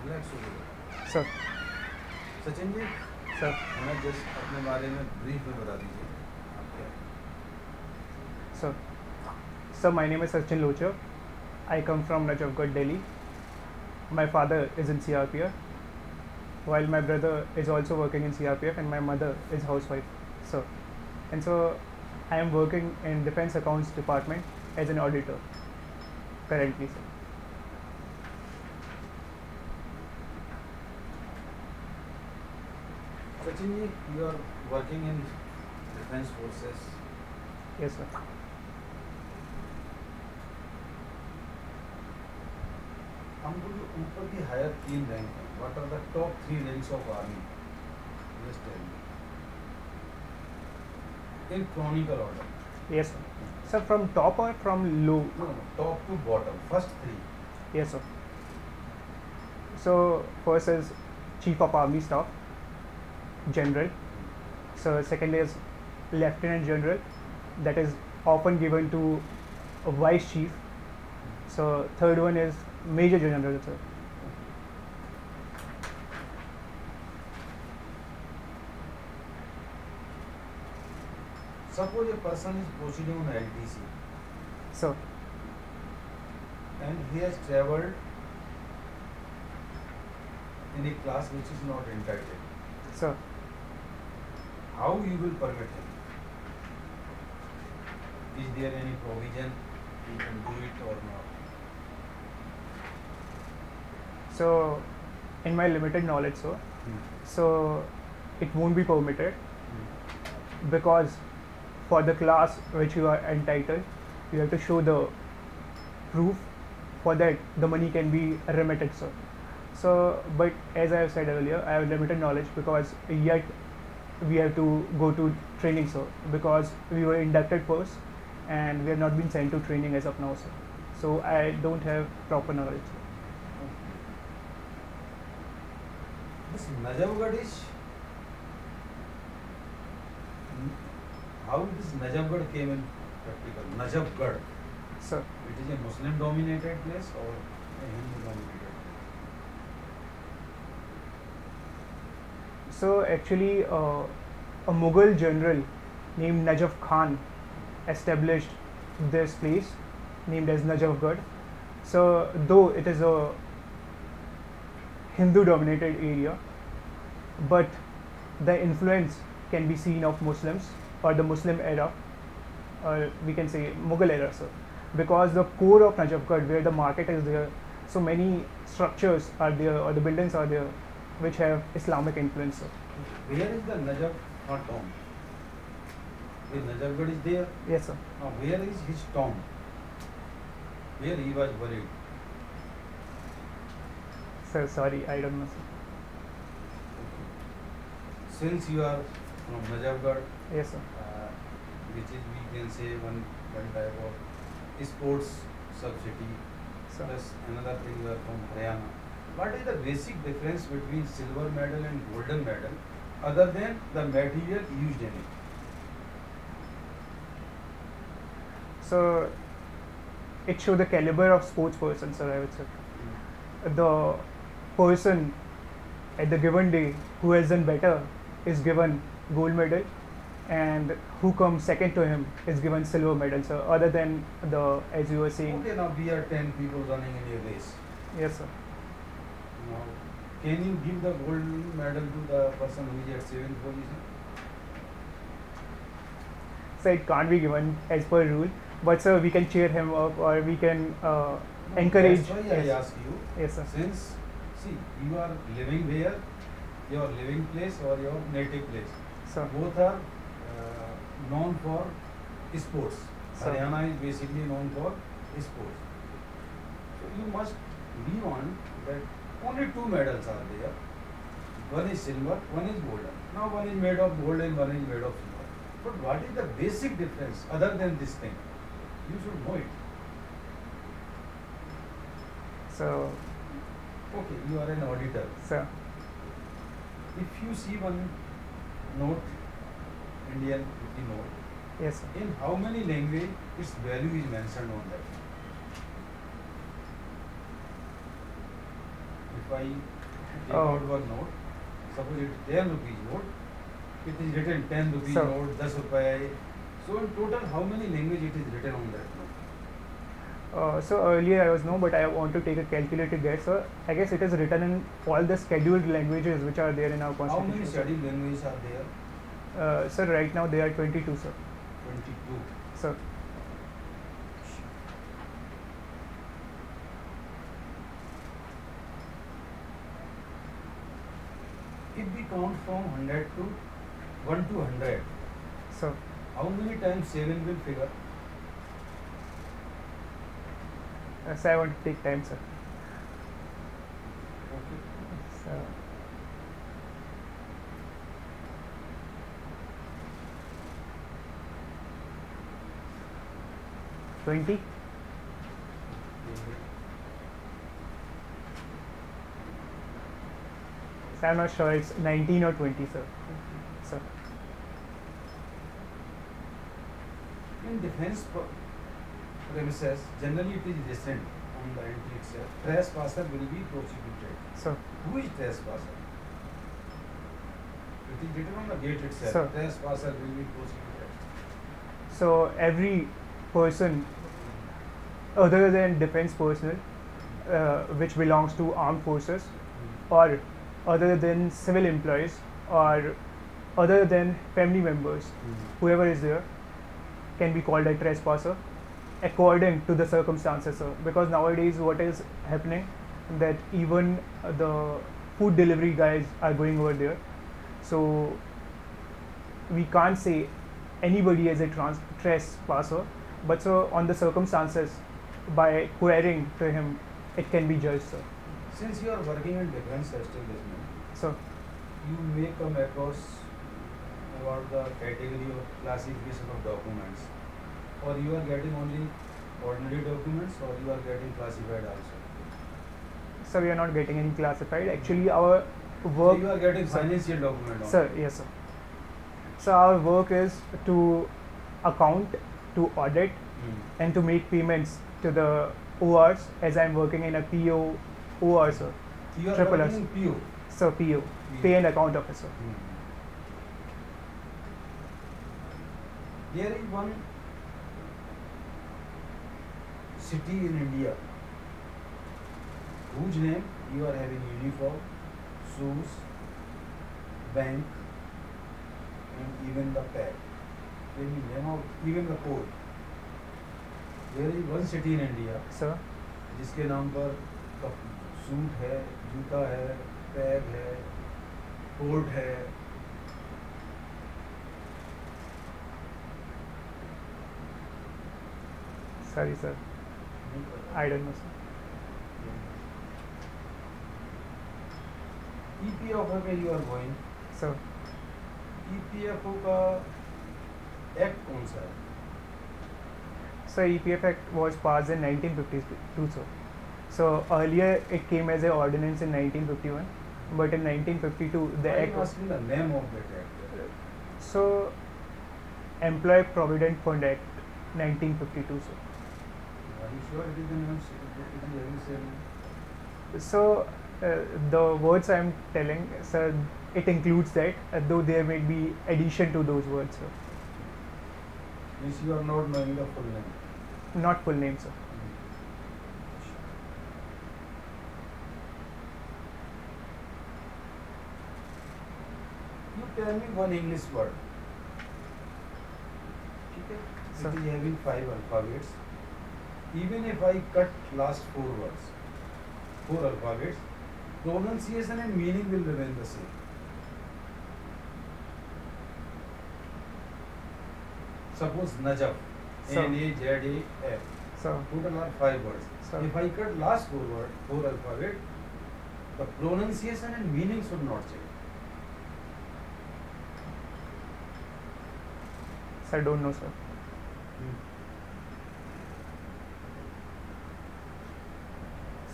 Relax हो गए sir. Sachin ji sir. हमें जस्ट अपने बारे में ब्रीफ में बता दीजिए आप क्या Sir. Sir, my name is Sachin Lohchab. I come from Najafgarh, Delhi. My father is in CRPF, while my brother is also working in CRPF, and my mother is housewife, sir. And so, I am working in Defense Accounts Department as an auditor currently, sir. Sachin ji, you are working in defense forces. Yes, sir. हमको जो ऊपर की higher 3 rank है, what are the top 3 ranks of army? Just tell me. In chronicle order. Yes, sir. Sir, from top or from low? No, top to bottom. First 3. Yes, sir. So, first is Chief of Army Staff, General. So, second is Lieutenant General, that is often given to a Vice Chief. So, third one is Major General, sir. Suppose a person is proceeding on LTC. Sir. And he has travelled in a class which is not entitled. Sir. How you will permit him? Is there any provision he can do it or not? So, in my limited knowledge, sir, so it won't be permitted because for the class which you are entitled, you have to show the proof. For that, the money can be remitted, sir. So, but as I have said earlier, I have limited knowledge because yet we have to go to training, sir, because we were inducted first and we have not been sent to training as of now, sir. So, I don't have proper knowledge, sir. This Najafgarh is, how this Najafgarh came in practical? Najafgarh. Sir. It is a Muslim dominated place or a Hindu dominated place? So actually, a Mughal general named Najaf Khan established this place named as Najafgarh. So though it is a Hindu dominated area, but the influence can be seen of Muslims or the Muslim era, or we can say Mughal era, sir. Because the core of Najafgarh, where the market is there, so many structures are there or the buildings are there which have Islamic influence, sir. Where is the Najaf tomb? The Najafgarh is there? Yes, sir. Now where is his tomb? Where he was buried? Sir, sorry, I don't know, sir. Since you are from Ajab, yes, sir, which is we can say one type of sports sub-city, sir. plus another thing you are from Haryana. What is the basic difference between silver medal and golden medal other than the material used in it? So it shows the caliber of sports person, sir, I would say. The person at the given day who has done better is given gold medal, and who comes second to him is given silver medal, sir, other than the, as you were saying. Okay, now we are 10 people running in a race. Yes, sir. Now, can you give the gold medal to the person who is at 7th position? So it can't be given as per rule, but sir, we can cheer him up or we can encourage. That's why yes. I ask you. Yes, sir. Since, see, you are living where? Your living place or your native place? Sir. Both are known for sports. Sir. Haryana is basically known for sports. So you must be on that only 2 medals are there. One is silver, one is golden. Now one is made of gold and one is made of silver. But what is the basic difference other than this thing? You should know it. So, Okay, you are an auditor. sir. If you see one note, Indian rupee note, Yes, sir. in how many language its value is mentioned on that? If I Take out one note. Suppose it is 10 rupees note. It is written 10 rupees Sir. note, 10 rupees. So in total, how many language it is written on that note? So earlier I was no, but I want to take a calculated guess. So I guess it is written in all the scheduled languages which are there in our How constitution. many scheduled languages are there? Sir, right now there are 22, sir. 22. Sir. If we count from 100 to 1 to 100, Sir. how many times 7 will figure? So I want to take time, sir. Okay. So, $20. So I'm not sure it's 19 or 20, sir. Sir. In defense premises, generally it is written on the entry itself. Trespasser will be prosecuted. Sir. Who is trespasser? It is written on the gate itself. Sir. Trespasser will be prosecuted. So every person other than defense personnel which belongs to armed forces or other than civil employees or other than family members, whoever is there can be called a trespasser according to the circumstances, sir. Because nowadays what is happening that even the food delivery guys are going over there, so we can't say anybody as a trespasser, but so on the circumstances by querying to him it can be judged, sir. Since you are working in defense establishment, So you may come across about the category of classification of documents, or you are getting only ordinary documents, or you are getting classified also. sir, we are not getting any classified. Actually our So work, you are getting sir. financial document only. Sir, yes, sir. So our work is to account, to audit, and to make payments to the ORs, as I am working in a PO OR, sir. You are Triple working S. in PO. So PO, pay and account officer. There is one city in India whose name you are having uniform, shoes, bank, and even the pad. Can you name out even the code? There is one city in India Sir, जिसके नाम पर suit है, जूता है, bag है, coat है. sorry, sir. I don't know, sir. EPFO पे you are going. Sir, EPFO का एक्ट कौन सा है? so EPF Act was passed in 1952, sir. So earlier it came as an ordinance in 1951, but in 1952 the I act am was, asking the name of that act. so Employee Provident Fund Act 1952, sir. Are you sure it is the name? It is very same. So the words I am telling, sir, it includes that, though there may be addition to those words, sir. Means you are not knowing the full name. Not full name, sir. You tell me one English word. Okay? Sir. It is having 5 alphabets. Even if I cut last 4 words, 4 alphabets, pronunciation and meaning will remain the same. Suppose Najab, Sir. N-A-Z-A-F. So, Total are 5 words. Sir. If I cut last 4 alphabet, the pronunciation and meaning should not change. I don't know, sir.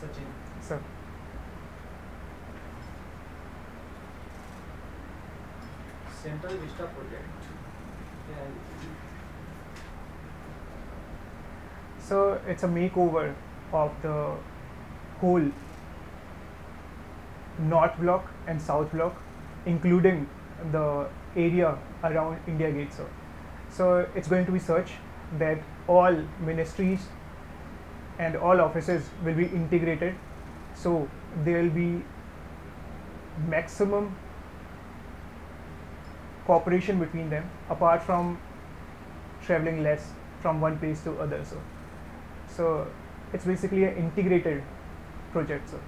Sachin. Sir, Central Vista project. so it's a makeover of the whole North Block and South Block, including the area around India Gate, sir. So it's going to be such that all ministries and all offices will be integrated, so there will be maximum cooperation between them, apart from traveling less from one place to other, sir. So it's basically an integrated project, sir.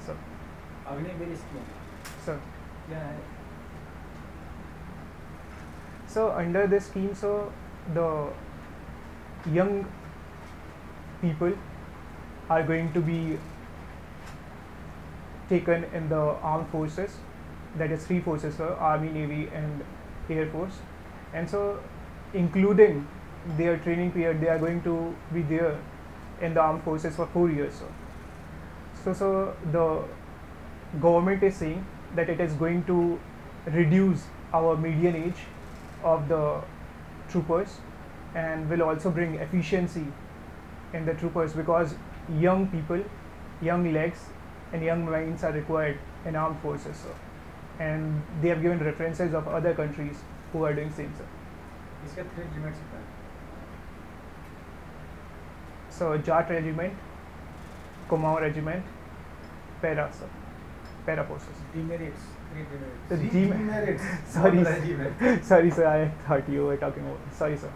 So, Agniveer scheme sir. क्या है? So under this scheme, so the young people are going to be taken in the armed forces. That is three forces, sir: Army, Navy, and Air Force. And so, including their training period, they are going to be there in the armed forces for 4 years, sir. So the government is saying that it is going to reduce our median age of the troopers and will also bring efficiency in the troopers, because young people, young legs, and young minds are required in armed forces, sir. And they have given references of other countries who are doing same, sir. इसके 3 limits होता है. So Jat Regiment, Kumaon Regiment, Para, sir. Para forces. Demerits, 3 demerits. The Demerits. Sorry, not regiment. sorry, sir. I thought you were talking about. Sorry, sir.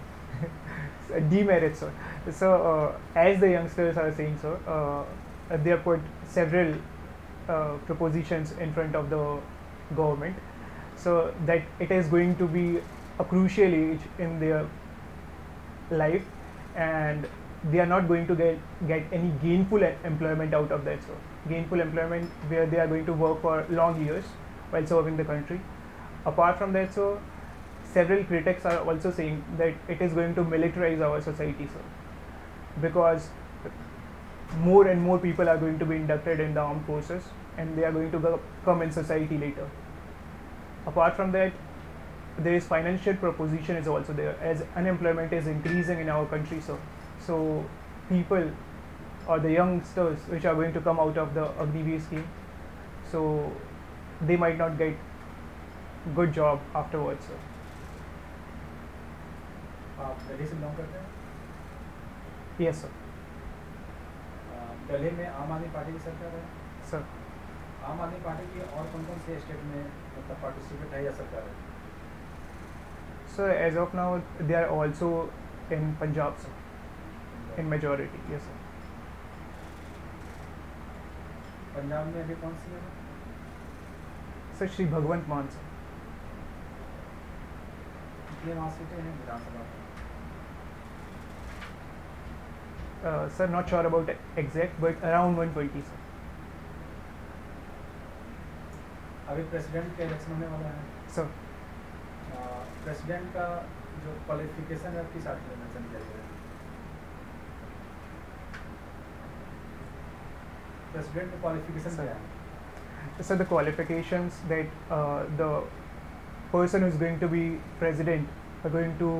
Demerits, sir. So, as the youngsters are saying, sir, they have put several propositions in front of the government, so that it is going to be a crucial age in their life, and they are not going to get any gainful employment out of that, sir. Gainful employment where they are going to work for long years while serving the country. Apart from that, so several critics are also saying that it is going to militarize our society, sir, because more and more people are going to be inducted in the armed forces, and they are going to come in society later. Apart from that, there is financial proposition is also there, as unemployment is increasing in our country, sir. So people or the youngsters which are going to come out of the Agniveer scheme, so they might not get good job afterwards, sir. आप दिल्ली से belong करते हैं? Yes, sir. Delhi में आम आदमी party की सरकार है. Sir. आम आदमी पार्टी की और कौन-कौन से स्टेट में मतलब पार्टिसिपेट है या सरकार है? So as of now, they are also in Punjab, sir, in majority. Yes, sir. Punjab में अभी कौन सी है? Sir, Shri Bhagwant Maan, sir. कितने वहाँ सीटें हैं विधानसभा में? Sir, not sure about exact, but around 120, sir. अभी प्रेसिडेंट के इलेक्शन होने वाला है. Sir. प्रेसिडेंट का जो क्वालिफिकेशन है किस आर्टिकल में मेंशन किया गया है? प्रेसिडेंट का क्वालिफिकेशन क्या है? So the qualifications that the person who is going to be president, are going to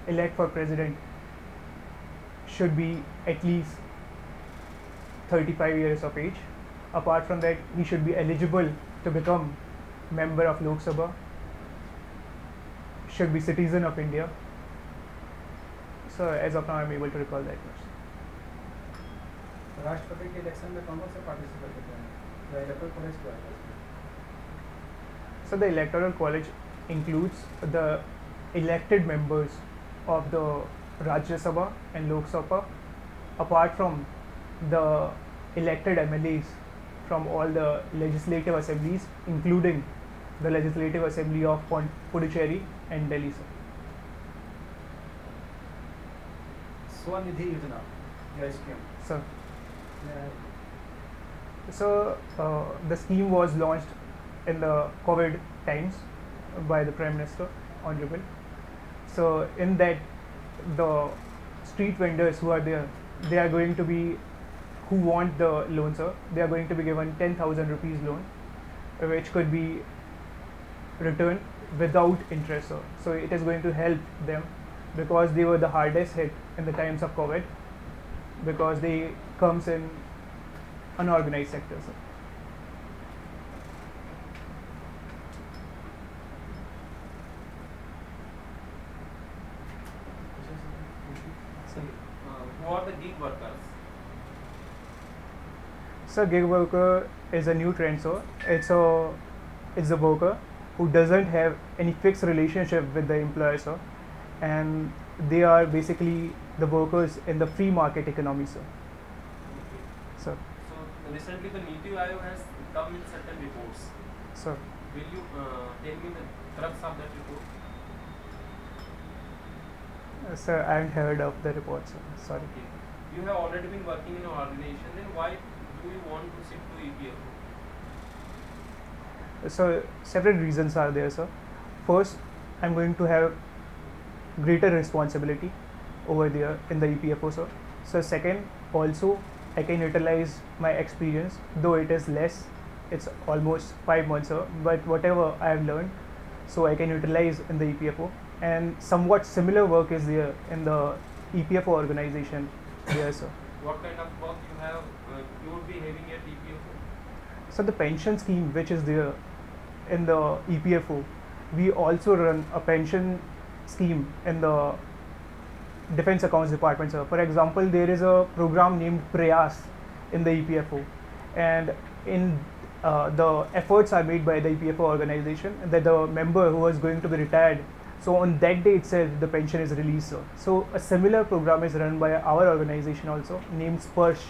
elect for president, should be at least 35 years of age. Apart from that, he should be eligible to become member of Lok Sabha, should be citizen of India. So as of now, I am able to recall that much. राष्ट्रपति के election में कौन-कौन से participate करते हैं? या electoral college क्या है? So the electoral college includes the elected members of the Rajya Sabha and Lok Sabha, apart from the elected MLAs from all the legislative assemblies, including the Legislative Assembly of Puducherry and Delhi, sir. Svanidhi योजना या scheme. Sir. So the scheme was launched in the COVID times by the Prime Minister, Honorable. So in that, the street vendors who are there, they are going to be, who want the loan, sir, they are going to be given 10,000 rupees loan, which could be returned without interest, sir. So it is going to help them, because they were the hardest hit in the times of COVID, because they comes in unorganized sector, sir. workers? So gig worker is a new trend. So it's a worker who doesn't have any fixed relationship with the employer. So, and they are basically the workers in the free market economy. So, Okay. so, So recently the NITI Aayog has come in certain reports. so. Will you tell me the crux of that report? Sir, I haven't heard of the report. So sorry. Okay. You have already been working in an organization, then why do you want to shift to EPFO? So several reasons are there, sir. First, I'm going to have greater responsibility over there in the EPFO, sir. So second, also I can utilize my experience, though it is less. It's almost 5 months, sir. But whatever I have learned, so I can utilize in the EPFO. And somewhat similar work is there in the EPFO organization there, sir. What kind of work you would be having at EPFO? So the pension scheme which is there in the EPFO, we also run a pension scheme in the Defense Accounts Department, sir. For example, there is a program named Prayas in the EPFO, and in the efforts are made by the EPFO organization that the member who is going to be retired, so on that day itself the pension is released, sir. So a similar program is run by our organization also named Sparsh,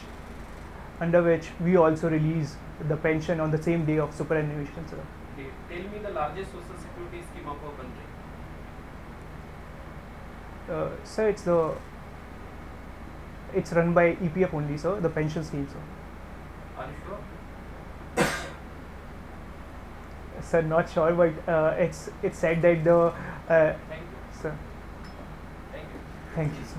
under which we also release the pension on the same day of superannuation, sir. Okay. Tell me the largest social security scheme of our country. Sir, it's run by EPF only, sir. The pension scheme, sir. Are you sure? Sir, not sure, but it's said that the Thank you. sir. Thank you. Thank you, sir.